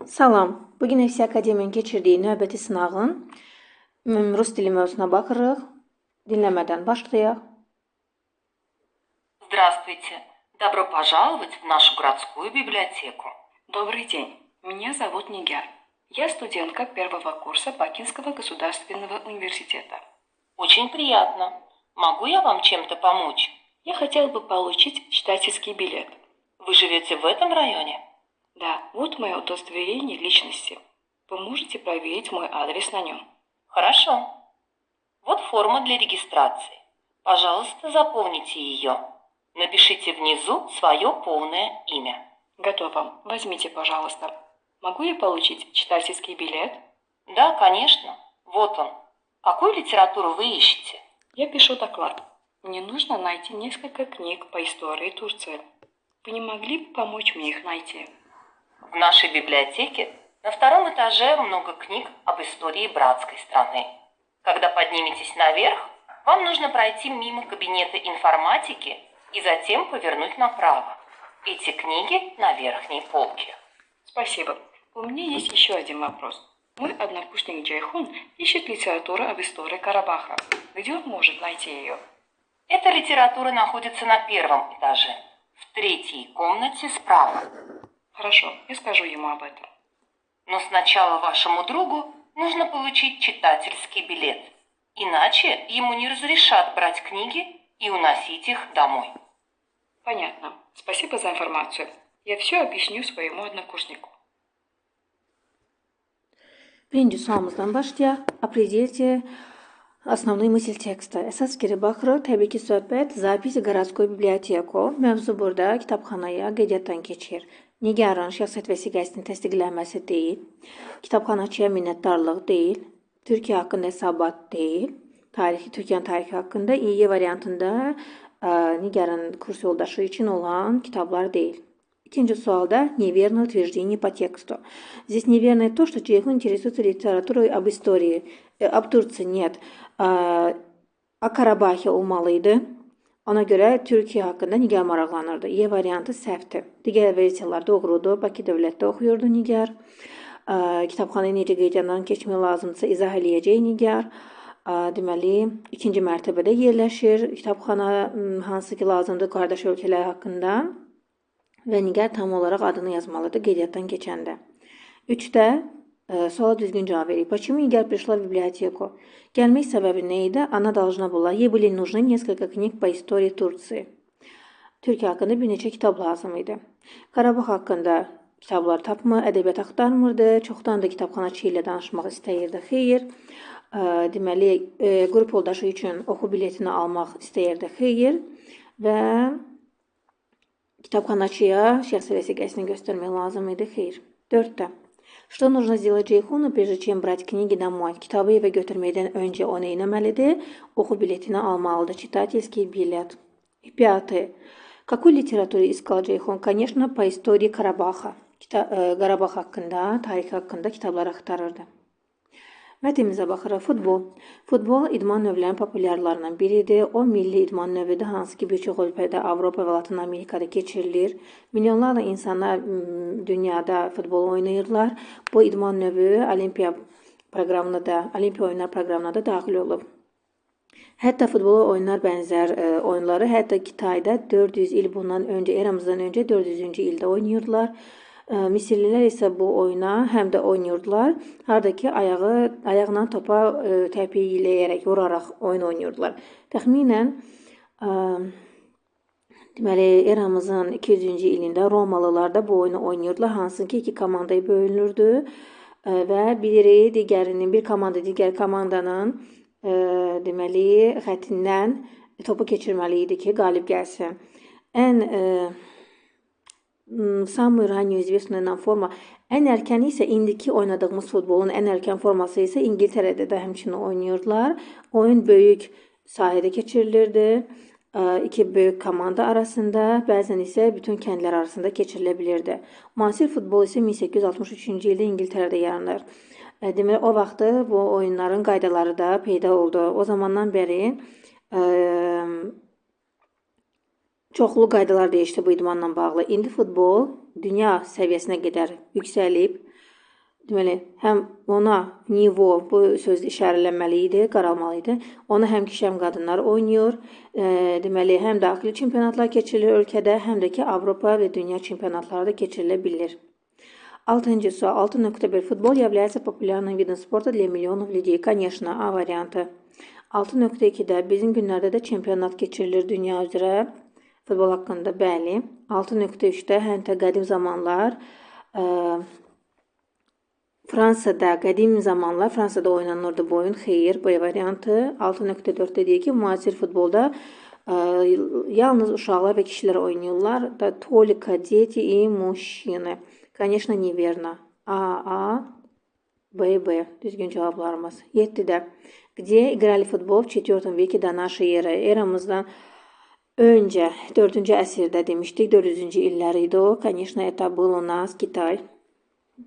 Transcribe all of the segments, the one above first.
Salam. Bugün FC Akademiyanın keçirdiyi növbəti sınağın rus dili mövzusuna baxırıq. Dinləmədən başlayaq. Здравствуйте. Добро пожаловать в нашу городскую библиотеку. Добрый день. Меня зовут Нигер. Я студентка первого курса Бакинского государственного университета. Очень приятно. Могу я вам чем-то помочь? Я хотела бы получить читательский билет. Вы живете в этом районе? Да, вот мое удостоверение личности. Вы можете проверить мой адрес на нем. Хорошо. Вот форма для регистрации. Пожалуйста, заполните ее. Напишите внизу свое полное имя. Готово. Возьмите, пожалуйста. Могу я получить читательский билет? Да, конечно. Вот он. Какую литературу вы ищете? Я пишу доклад. Мне нужно найти несколько книг по истории Турции. Вы не могли бы помочь мне их найти? В нашей библиотеке на втором этаже много книг об истории братской страны. Когда подниметесь наверх, вам нужно пройти мимо кабинета информатики и затем повернуть направо. Эти книги на верхней полке. Спасибо. У меня есть еще один вопрос. Мой однокурсник Джейхун ищет литературу об истории Карабаха. Где он может найти ее? Эта литература находится на первом этаже, в третьей комнате справа. Хорошо, я скажу ему об этом. Но сначала вашему другу нужно получить читательский билет. Иначе ему не разрешат брать книги и уносить их домой. Понятно. Спасибо за информацию. Я все объясню своему однокурснику. Birinci sualımızdan başlayaq. Определите основной мысль teksta. Əsas fikri baxırıq. Təbii ki, söhbət Zapis Городской biblioteko. Mövzu burada kitabxanaya qeydiyyatdan keçir. Nigarın şəxsiyyət vəsiqəsinin təsdiqlənməsi deyil. Kitabxanaçıya minnətdarlıq deyil. Türkiyə haqqında hesabat deyil. Türkiyənin tarixi haqqında İY variantında Nigarın kurs yoldaşı için olan kitablar değil. Ikinci суалда неверное утверждение по тексту. Здесь неверное то, что Джейхун интересуется литературой об истории. Об Турции нет. O Karabahı olmalıydı. Ona görə Türkiyə haqqında Nigar maraqlanırdı. E variantı səhvdir. Digər versiyalar doğrudur. Bakı dövlətdə oxuyurdu Nigar. Kitabxanaya necə qeydiyyatdan keçmək lazımdırsa izah eləyəcək Nigar. Deməli, ikinci mərtəbədə yerləşir. Kitabxana hansı ki lazımdır qardaş ölkələr haqqında. Və Nigar tam olaraq adını yazmalıdır qeydiyyatdan keçəndə. 3-də suala düzgün cavab verir. Почему Nigar пришла в библиотеку? Gəlmək səbəbi nə idi? Она должна была. Ей были нужны несколько книг по истории Турции. Türkiyə haqqında bir neçə kitab lazım idi. Qarabağ haqqında kitablar tapmır, ədəbiyyat axtarmırdı. Çoxdan da kitabxanaçı ilə danışmaq istəyirdi. Xeyr. Deməli, qrup yoldaşı üçün oxu biletini almaq istəyirdi. Xeyr. Və kitabxanaçıya şəxsi vəsiqəsini göstərmək lazım idi. Xeyr. 4-də. Что нужно сделать Джейхуну, прежде чем брать книги домой? Kitabı evə götürməkdən öncə o nə etməlidir? Oxu biletini almalıdır. Читательский билет. 5. Какую литературу искал Джейхун? Конечно, по истории Карабаха. Qarabağ haqqında, tarix haqqında kitablar axtarırdı. Mətnimizə baxırıq. Futbol. Futbol idman növlərinin populyarlarından biridir. O milli idman növüdür, hansı ki bir çox ölkədə, Avropa və Latin Amerikada keçirilir. Milyonlarla insanlar dünyada futbol oynayırlar. Bu idman növü Olimpiya oyunlar proqramına da daxil olub. Hətta futbola oyunlar bənzər oyunları hətta Kitayda 400 il bundan öncə, eramızdan öncə 400-cü ildə oynayırdılar. Misirlilər isə bu oyuna həm də oynayırdılar. Haradakı ayağına topa təpikləyərək, vuraraq oyun oynayırdılar. Təxminən deməli eramızın 200-cü ilində Romalılar da bu oyunu oynayırdılar. Hansı ki iki komandaya bölünürdü və bir komanda digər komandanın deməli xəttindən topu keçirməli idi ki, qalib gəlsin. Самый ранее известная нам forma. Ən erkəni isə indiki oynadığımız futbolun ən erkən forması isə İngiltərədə də həmçinin oynayırdılar. Oyun böyük sahədə keçirilirdi. İki böyük komanda arasında, bəzən isə bütün kəndlər arasında keçirilə bilirdi. Müasir futbol isə 1863-cü ildə İngiltərədə yaranır. Deməli, o vaxtı bu oyunların qaydaları da peyda oldu. O zamandan bəri çoxlu qaydalar dəyişdi bu idmanla bağlı. İndi futbol dünya səviyyəsinə qədər yüksəlib. deməli, həm ona nivo bu söz işarələnməli idi, qaralmalı idi. Ona həm kişi, həm qadınlar oynayır. Deməli, həm daxili çempionatlar keçirilir ölkədə, həm də ki, Avropa və dünya çempionatları da keçirilə bilir. 6-cı sual. 6.1. Футбол является популярным видом спорта для миллионов людей. Конечно, A variantı. 6.2-də bizim günlərdə də çempionat keçirilir dünya üzrə futbol haqqında, bəli. 6.3-də hətta qədim zamanlar Fransada oynanırdı bu oyun. Xeyr, bu variantı. 6.4-də deyir ki, müasir futbolda yalnız uşaqlar və kişilər oynayırlar. Da только дети и мужчины. Конечно, неверно. A, B. Düzgün cavablarımız. 7-də. Где играли футбол в 4 веке до нашей эры? Eramızdan öncə 4-cü əsrdə demişdik. 400-cü illəri idi o. Конечно, это был у нас Kitay.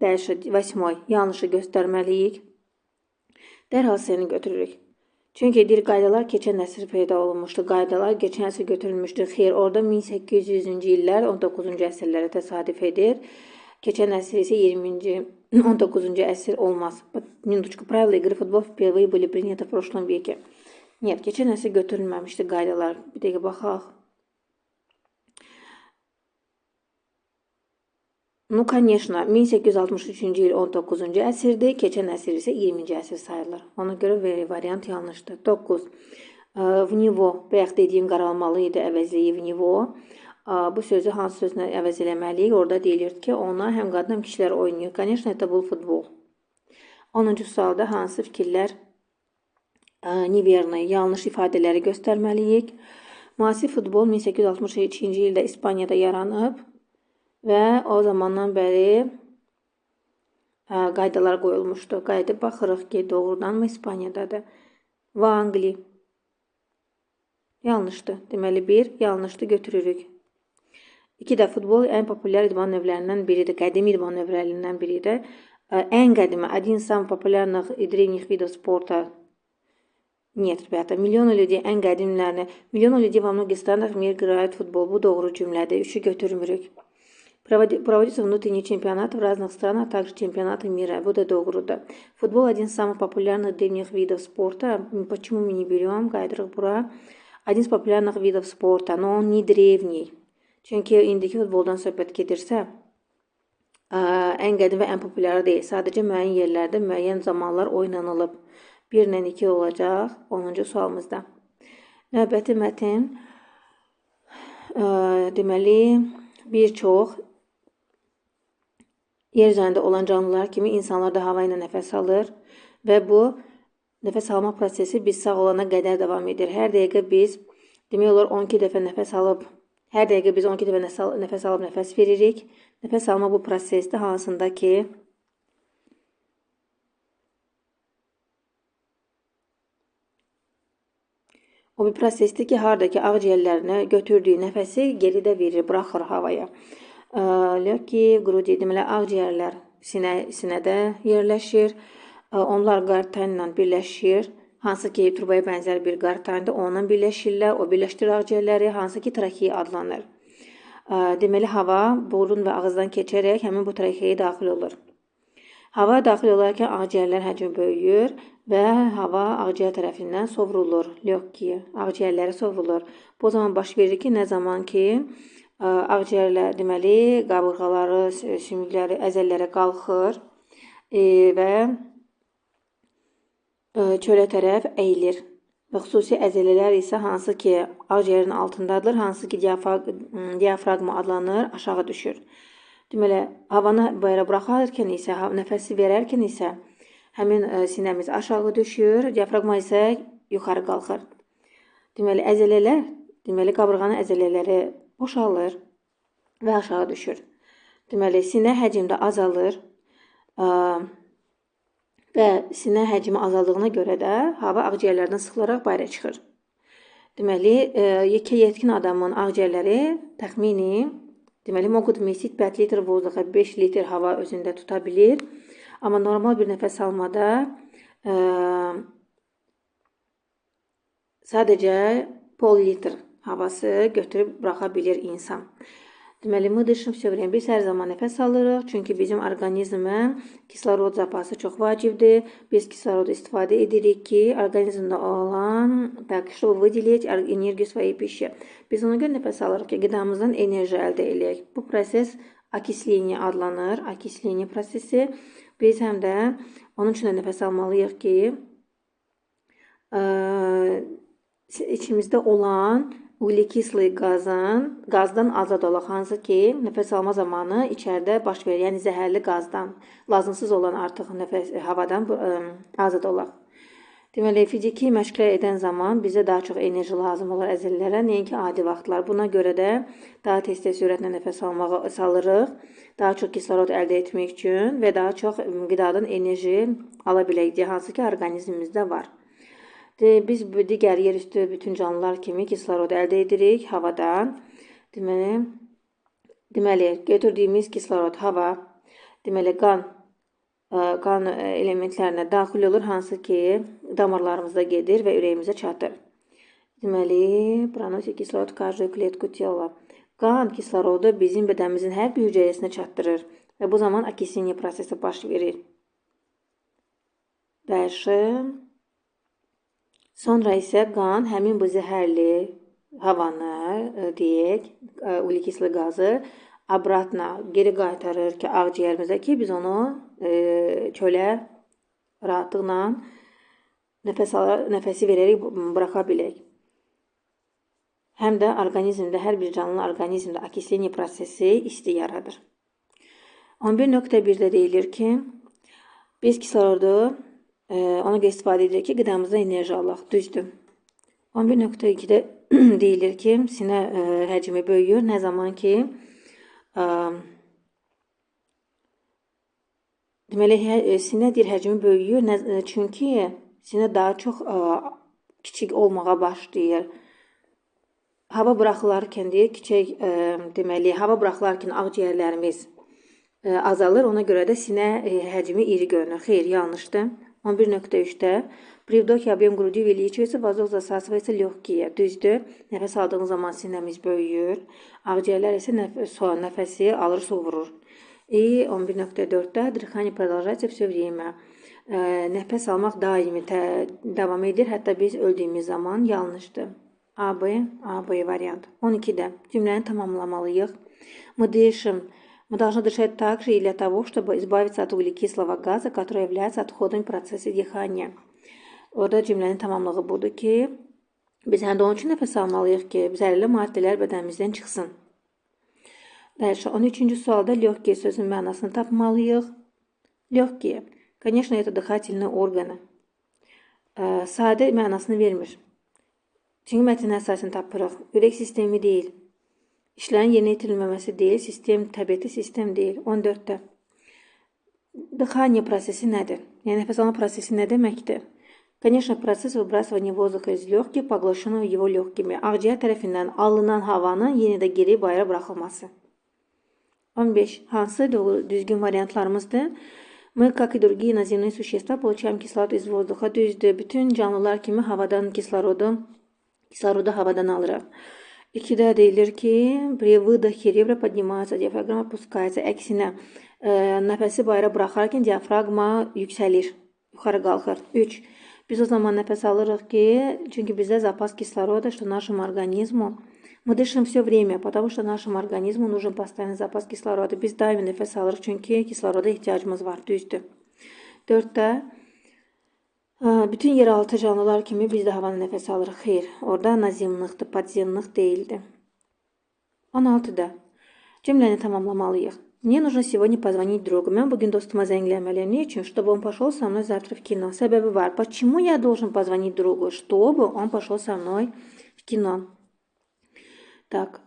Dəlşə 8. Yanlışı göstərməliyik. Dərhal səni götürürük. Çünki deyir, qaydalar keçən əsr peyda olunmuşdu. Qaydalar keçən əsr götürülmüşdür. Xeyr, orada 1800-cü illər 19-cu əsrlərə təsadüf edir. Keçən əsr isə 20-ci, 19-cu əsr olmaz. Minutочку. Правила игры в футбол впервые были приняты в прошлом веке. Нет, keçən əsr götürülməmişdi qaydalar. Bir dəqiqə baxaq. Ну, конечно, 1863-cü il 19-cu əsrdir, keçən əsr isə 20-ci əsr sayılır. Ona görə variant yanlışdır. 9. В него, bayaq dediyim qaralmalı idi, əvəzliyi в него. Bu sözü hansı sözlə əvəz eləməliyik? Orada deyilir ki, ona həm qadın, həm kişilər oynayır. Конечно, это был футбол. 10-cu sualda hansı fikirlər neverni, yanlış ifadələri göstərməliyik? Müasir futbol 1863-ci ildə İspaniyada yaranıb və o zamandan bəri qaydalar qoyulmuşdu. Qayda baxırıq ki, doğrudanmı İspaniyadadır? Və Angli. Yanlışdır. Deməli, 1 yanlışdır, götürürük. 2-də futbol ən populyar idman növlərindən biridir. Qədim idman növlərindən biridir. Ən qədimi, один самых популярных и древних видов спорта. Нет, rебята. Milyon людей ən qədimlərini. Milyon людей во многих странах в мире играют в футбол. Bu doğru cümlədir. 3-ü götürmürük. Проводятся внутренние чемпионаты в разных странах, также чемпионаты мира. Bu da doğrudur. Футбол один из самых популярных древних видов спорта. Почему мы не берем? Qayıdırıq bura. Один из популярных видов спорта, но он не древний. Çünki indiki futboldan söhbət gedirsə, ən qədim və ən populyarı deyil. Sadəcə müəyyən yerlərdə, müəyyən zamanlar oynanılıb. 1 ilə 2 olacaq 10-cu sualımızda. Növbəti mətin deməli, bir çox yer üzərində olan canlılar kimi insanlar da hava ilə nəfəs alır və bu nəfəs alma prosesi biz sağ olana qədər davam edir. Hər dəqiqə biz demək olar 12 dəfə nəfəs alıb, hər dəqiqə biz 12 dəfə nəfəs alıb nəfəs veririk. Nəfəs alma bu prosesdə hansında ki o bir prosesdir ki, haradakı ağciyərlərinə götürdüyü nəfəsi geridə verir, buraxır havaya. Ki, qrudiy deməli, ağciyərlər sinədə yerləşir. Onlar qartan ilə birləşir. Hansı ki, turbaya bənzər bir qartandır. Onunla birləşirlər. O birləşdirir ağciyərləri. Hansı ki, trakeya adlanır. Deməli, hava burun və ağızdan keçərək həmin bu trakeyaya daxil olur. Hava daxil olarkən ağciyərlər həcmi böyüyür və hava ağciyər tərəfindən sovrulur. Ki, ağciyərləri sovrulur. Bu zaman baş verir ki, nə zaman ki, ağciyərlər deməli, qabırğaları, sümükləri, əzəllərə qalxır və çölə tərəf əyilir. Və xüsusi əzələlər isə hansı ki, ağciyərin altındadır, hansı ki, diafraqma adlanır, aşağı düşür. Deməli, havanı bayra buraxarkən isə, nəfəsi verərkən isə həmin sinəmiz aşağı düşür, diafraqma isə yuxarı qalxır. Deməli, əzələlər, deməli, qabırğanın əzələləri boşalır və aşağı düşür. Deməli, sinə həcmdə azalır və sinə həcmi azaldığına görə də hava ağciyərlərdən sıxılaraq bayra çıxır. Deməli, yetkin adamın ağciyərləri təxmini deməli, могут вместить 5 litr воздуха, 5 litr hava özündə tuta bilir. Amma normal bir nəfəs almada sadəcə pol litr havası götürüb buraxa bilir insan. Deməli, мы dışım все время. Biz hər zaman nəfəs alırıq, çünki bizim orqanizmə kislorod zapası çox vacibdir. Biz kislorodu istifadə edirik ki, orqanizmdə olan, так, чтобы выделить энергию своей пищи. Biz ona görə nəfəs alırıq ki, qidamızdan enerji əldə edək. Bu proses окисление adlanır, окисление prosesi. Biz həm də onun üçün də nəfəs almalıyıq ki, içimizdə olan uqlekisli qazdan azad olaq, hansı ki, nəfəs alma zamanı içəridə baş verir, yəni zəhərli qazdan, lazımsız olan artıq havadan azad olaq. Deməli, fiziki məşqlər edən zaman bizə daha çox enerji lazım olur əzələlərə, nəinki adi vaxtlar. Buna görə də daha tez-tez sürətlə nəfəs almağa salırıq, daha çox kislorod əldə etmək üçün və daha çox qidadan enerji ala bilək deyə, hansı ki, orqanizmimizdə var. Biz digər yerüstü bütün canlılar kimi kislorod əldə edirik havadan. Deməli, götürdüyümüz kislorod hava, deməli, qan elementlərinə daxil olur, hansı ki, damarlarımızda gedir və ürəyimizə çatır. Deməli, pronосит кислород в каждую клетку тела. Qan kislorodu bizim bədənimizin hər bir hücrəsinə çatdırır və bu zaman окисление prosesi baş verir. Dəyişi. Sonra isə qan həmin bu zəhərli havanı, deyək, uqlekisli qazı обратно geri qaytarır ki, ağciyərimizə ki, biz onu çölə rahatlıqla nəfəsi verərək buraxa bilək. Həm də orqanizmdə, hər bir canlının orqanizmdə окисление prosesi isti yaradır. 11.1-də deyilir ki, biz kislorodu ona görə istifadə edirik ki, qidamızda enerji alaq. Düzdür. 11.2-də deyilir ki, sinə həcmi böyüyür. Nə zaman ki, deməli, sinə deyir həcmi böyüyür. Çünki sinə daha çox kiçik olmağa başlayır. Hava buraxılarkən deyir, deməli, hava buraxılarkən ağciyərlərimiz azalır. Ona görə də sinə həcmi iri görünür. Xeyr, yanlışdır. 11.3-də при вдохе объем груди увеличивается, воздух засасывается легкие. Düzdür. Nəfəs aldığımız zaman sinəmiz böyüyür. Ağciyərlər isə nəfəsi alır, su vurur. 11.4-də дыхание продолжается все время. Nəfəs almaq daimi davam edir, hətta biz öldüyümüz zaman. Yanlışdır. A, B variant. 12-də cümləni tamamlamalıyıq. Мы должны дышать также и для того, чтобы избавиться от углекислого газа, который является отходом в процессе dixания. Orada cümlənin tamamlığı budur ki, biz həm də onun üçün nəfəs almalıyıq ki, zəhərli maddələr bədənimizdən çıxsın. 13-cü sualda легкие sözün mənasını tapmalıyıq. Легкие, конечно, это дыхательные органы. Sadə mənasını vermir. Çünki mətnin əsasını tapırıq. Ürək sistemi deyil. İşlərin yerinə yetirilməməsi deyil, təbiəti sistem deyil. 14-də. Dıxaniya prosesi nədir? Yəni, nəfəs alma prosesi nə deməkdir? Конечно, процесс выбрасывания воздуха из легких, поглощенного его легкими. Ağciyər tərəfindən alınan havanın yenə də geri bayıra buraxılması. 15. Hansı düzgün variantlarımızdır? Мы, как и другие наземные существа, получаем кислород из воздуха. Düzdür. Bütün canlılar kimi havadan kislorodu havadan alırıq. 2-də deyilir ki, при выдохе ребра поднимаются, диафрагма опускается. Əksinə, nəfəsi bayıra buraxarkən diafragma yüksəlir, yuxarı qalxır. 3. Biz o zaman nəfəs alırıq ki, çünki bizdə zapas кислорода, что нашему организму. Мы дышим все время, потому что нашему организму нужен постоянный запас кислорода. Biz daimi nəfəs alırıq, çünki kisloroda ehtiyacımız var. Düzdür. 4-də bütün yeraltı canlılar kimi biz də havanı nəfəs alırıq. Xeyr, orada nazemlikdir, podzemlik deyildi. 16-da cümləni tamamlamalıyıq. Мне нужно сегодня позвонить другу. Mən bugün dostuma zəngləməliyəm. Ne için? Чтобы он пошел со мной завтра в кино. Səbəbi var. Почему я должен позвонить другу? Чтобы он пошел со мной в кино. Так.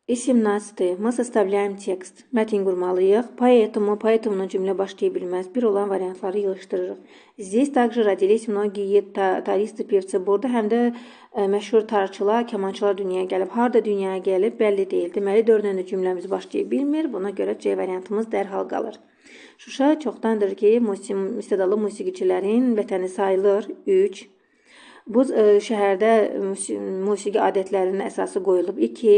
И 17. Мы составляем текст. Mətin qurmalıyıq. Поэтому cümlə başlaya bilməz. Bir olan variantları yığışdırırıq. Здесь также родились многие таристы, pevцы. Burada həm də məşhur tarçılar, kamançılar dünyaya gəlib. Harda dünyaya gəlib, bəlli deyil. Deməli, 4-dən cümləmiz başlaya bilmir. Buna görə C variantımız dərhal qalır. Şuşa çoxdandır ki, istedadlı musiqiçilərin vətəni sayılır. 3. Bu şəhərdə musiqi adətlərinin əsası qoyulub 2.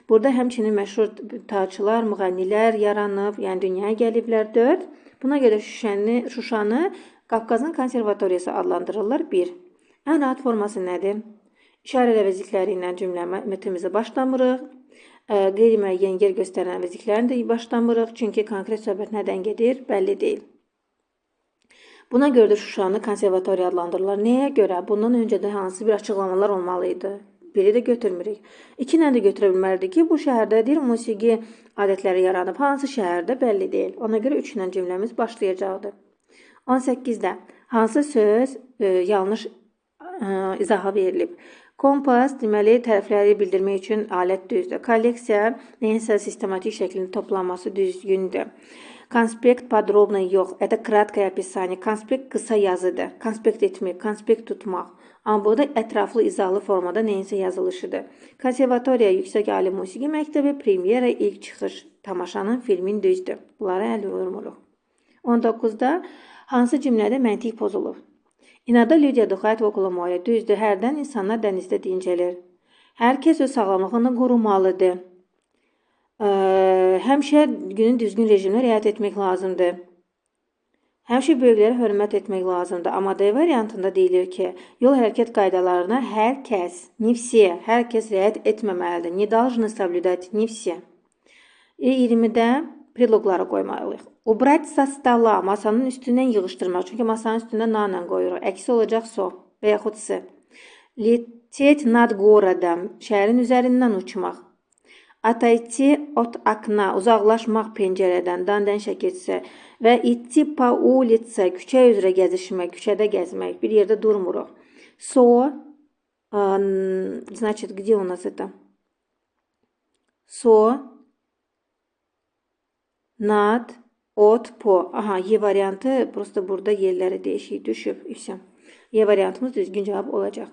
Burada həmçinin məşhur taçılar, müğənnilər yaranıb, yəni dünyaya gəliblər 4. Buna görə Şuşanı Qafqazın konservatoriyası adlandırırlar 1. Ən rahat forması nədir? İşarə əvəzlikləri ilə cümlə metnimizi başlamırıq. Qeyri-müəyyən yer göstərən əvəzliklərini də başlamırıq. Çünki konkret söhbət nədən gedir, bəlli deyil. Buna görə də Şuşanı konservatoriya adlandırırlar. Nəyə görə? Bundan öncə də hansı bir açıqlamalar olmalıydı? Biri də götürmürük. 2 ilə də götürə bilməlidir ki, bu şəhərdə deyir, musiqi adətləri yaranıb. Hansı şəhərdə bəlli deyil. Ona görə 3 ilə cümləmiz başlayacaqdır. 18-də hansı söz yanlış izaha verilib? Kompas, deməli, tərəfləri bildirmək üçün alət düzdür. Kolleksiya, nəyinsə sistematik şəklində toplanması düzgündür. Konspekt podrobno yox. Это краткое описание. Konspekt qısa yazıdır. Konspekt etmək, konspekt tutmaq. Amma burada ətraflı izahlı formada nəyinsə yazılışıdır. Konservatoriya, yüksək ali musiqi məktəbi, premyera, ilk çıxış, tamaşanın, filmin düzdür. Bunları əl vurmuruq. 19-da hansı cümlədə məntiq pozulub? İnada Lyudiya Duxayt okula moya düzdür. Hərdən insanlar dənizdə dincəlir. Hər kəs öz sağlamlığını qorumalıdır. Həmişə günün düzgün rejiminə riayət etmək lazımdır. Həmişə böyüklərə hörmət etmək lazımdır. Amma D variantında deyilir ki, yol hərəkət qaydalarına hər kəs, не все, hər kəs riayət etməməlidir. Не должны соблюдать не все. 20-də predloqları qoymalıyıq. Убрать со стола, masanın üstündən yığışdırmaq. Çünki masanın üstündə na ilə qoyuruq. Əksi olacaq so və yaxud s. Лететь над городом, şəhərin üzərindən uçmaq. Отойти от окна, uzaqlaşmaq pəncərədən, dandan şəkilsə. Və идти по улице, küçə üzrə gəzişmək, küçədə gəzmək, bir yerdə durmuruq. So, значит, где у нас это? So, nad, от, po. Aha, Y variantı, prosta burada yerləri değişik düşüb. E variantımız düzgün cavab olacaq.